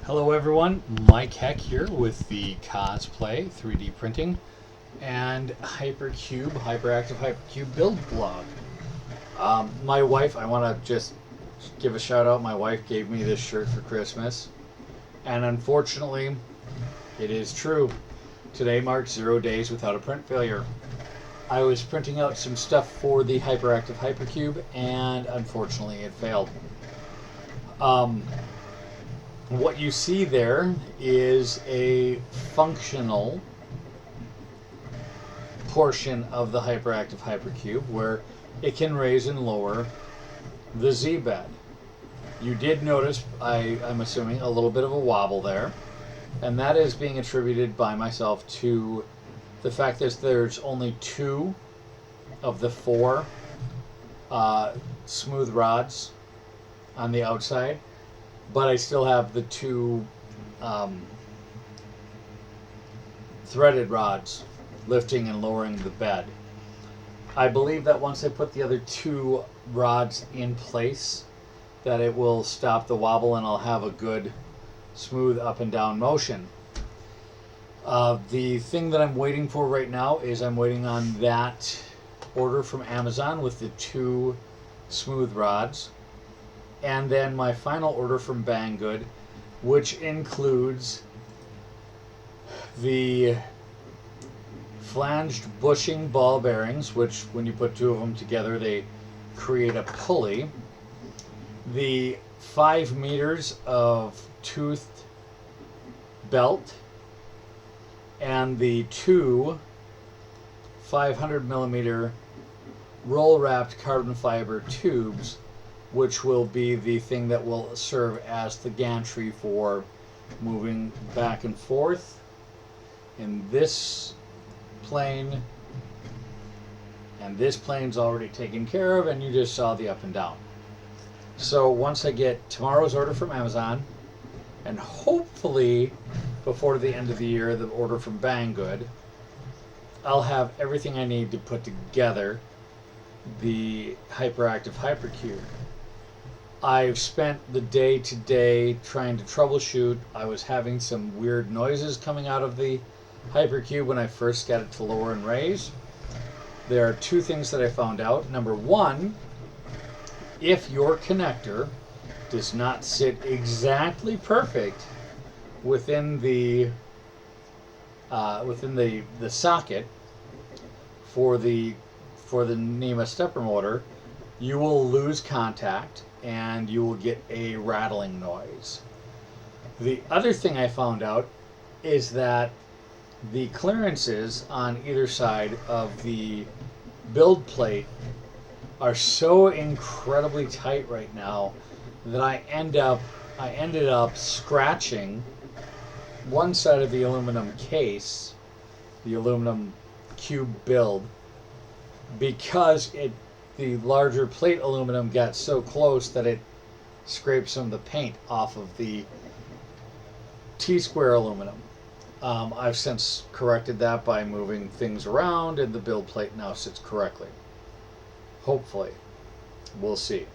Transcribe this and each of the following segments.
Hello everyone, Mike Heck here with the Cosplay 3D printing and Hypercube, Hyperactive Hypercube build blog. My wife, I want to just give a shout out, my wife gave me this shirt for Christmas, and unfortunately, it is true. Today marks 0 days without a print failure. I was printing out some stuff for the Hyperactive Hypercube, and unfortunately it failed. What you see there is a functional portion of the Hyperactive Hypercube where it can raise and lower the Z-bed. You did notice, I'm assuming, a little bit of a wobble there, and that is being attributed by myself to the fact that there's only 2 of the 4 smooth rods on the outside, but I still have the 2 threaded rods lifting and lowering the bed. I believe that once I put the other 2 rods in place, that it will stop the wobble and I'll have a good smooth up and down motion. The thing that I'm waiting for right now is I'm waiting on that order from Amazon with the 2 smooth rods. And then my final order from Banggood, which includes the flanged bushing ball bearings, which when you put 2 of them together, they create a pulley. The 5 meters of toothed belt, and the 2 500 millimeter roll wrapped carbon fiber tubes, which will be the thing that will serve as the gantry for moving back and forth in this plane. And this plane's already taken care of, and you just saw the up and down. So once I get tomorrow's order from Amazon, and hopefully before the end of the year the order from Banggood, I'll have everything I need to put together the Hyperactive Hypercube. I've spent the day today trying to troubleshoot. I was having some weird noises coming out of the Hypercube when I first got it to lower and raise. There are 2 things that I found out. Number 1, if your connector does not sit exactly perfect within the socket for the NEMA stepper motor, you will lose contact and you will get a rattling noise. The other thing I found out is that the clearances on either side of the build plate are so incredibly tight right now that I ended up scratching one side of the aluminum case, the aluminum cube build, because the larger plate aluminum got so close that it scraped some of the paint off of the T-square aluminum. I've since corrected that by moving things around, and the build plate now sits correctly. Hopefully. We'll see.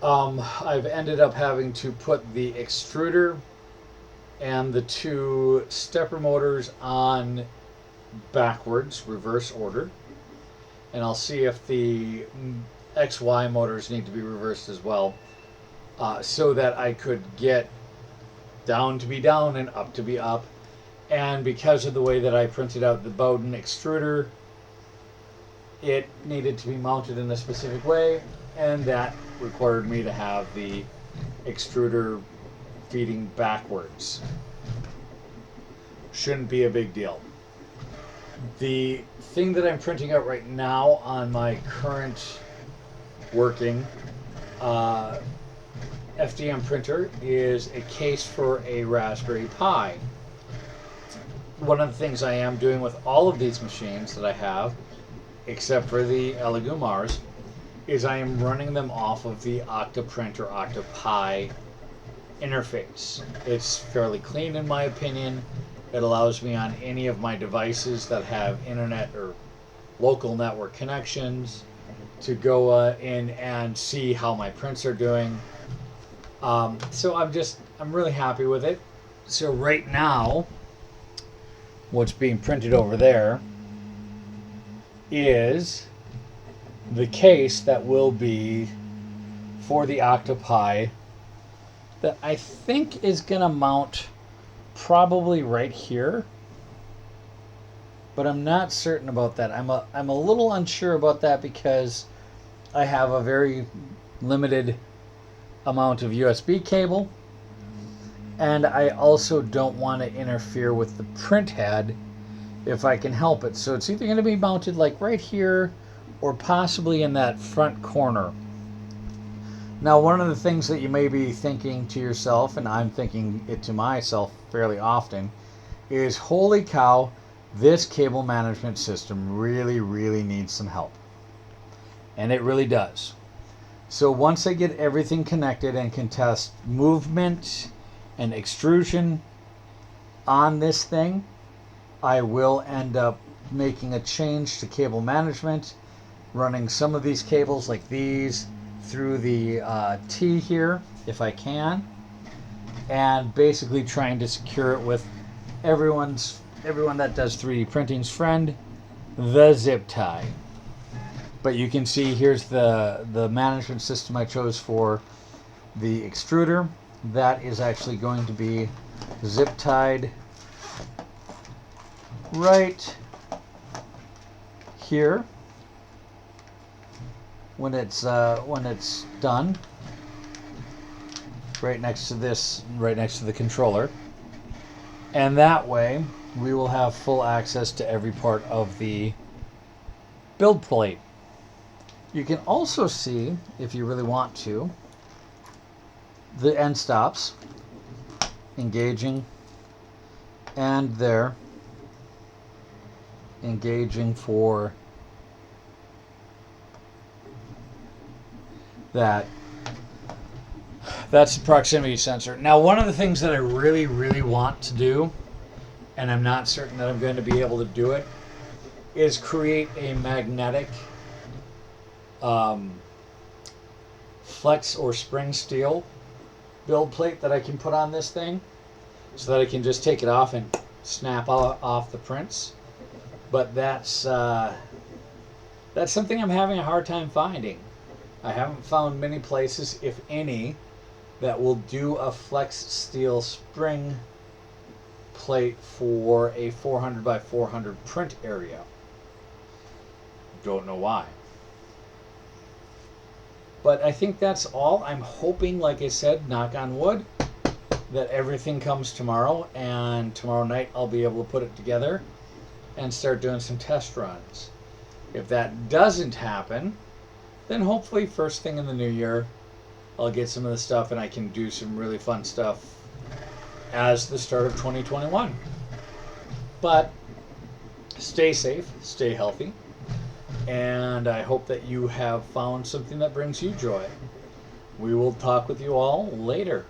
I've ended up having to put the extruder and the 2 stepper motors on backwards, reverse order. And I'll see if the XY motors need to be reversed as well, so that I could get down to be down and up to be up. And because of the way that I printed out the Bowden extruder, it needed to be mounted in a specific way, and that required me to have the extruder feeding backwards. Shouldn't be a big deal. The thing that I'm printing out right now on my current working FDM printer is a case for a Raspberry Pi. One of the things I am doing with all of these machines that I have, except for the Elegoo Mars, is I am running them off of the Octoprint or OctoPi interface. It's fairly clean in my opinion. It allows me on any of my devices that have internet or local network connections to go in and see how my prints are doing. So I'm really happy with it. So right now, what's being printed over there is the case that will be for the Octopi that I think is going to mount probably right here. But I'm not certain about that. I'm a little unsure about that because I have a very limited amount of USB cable, and I also don't want to interfere with the print head if I can help it. So it's either going to be mounted like right here or possibly in that front corner. Now, one of the things that you may be thinking to yourself, and I'm thinking it to myself fairly often, is holy cow, this cable management system really, really needs some help. And it really does. So once I get everything connected and can test movement and extrusion on this thing, I will end up making a change to cable management, running some of these cables like these through the T here if I can, and basically trying to secure it with everyone that does 3D printing's friend, the zip tie. But you can see here's the management system I chose for the extruder. That is actually going to be zip tied right here when it's done, right next to this, right next to the controller, and that way we will have full access to every part of the build plate. You can also see, if you really want to, the end stops engaging, and they're engaging for that. That's the proximity sensor. Now, one of the things that I really, really want to do, and I'm not certain that I'm going to be able to do it, is create a magnetic flex or spring steel build plate that I can put on this thing so that I can just take it off and snap off the prints. But that's something I'm having a hard time finding. I haven't found many places, if any, that will do a flex steel spring plate for a 400 by 400 print area. Don't know why. But I think that's all. I'm hoping, like I said, knock on wood, that everything comes tomorrow, and tomorrow night I'll be able to put it together and start doing some test runs. If that doesn't happen, then hopefully first thing in the new year I'll get some of the stuff and I can do some really fun stuff as the start of 2021. But stay safe, stay healthy, and I hope that you have found something that brings you joy. We will talk with you all later.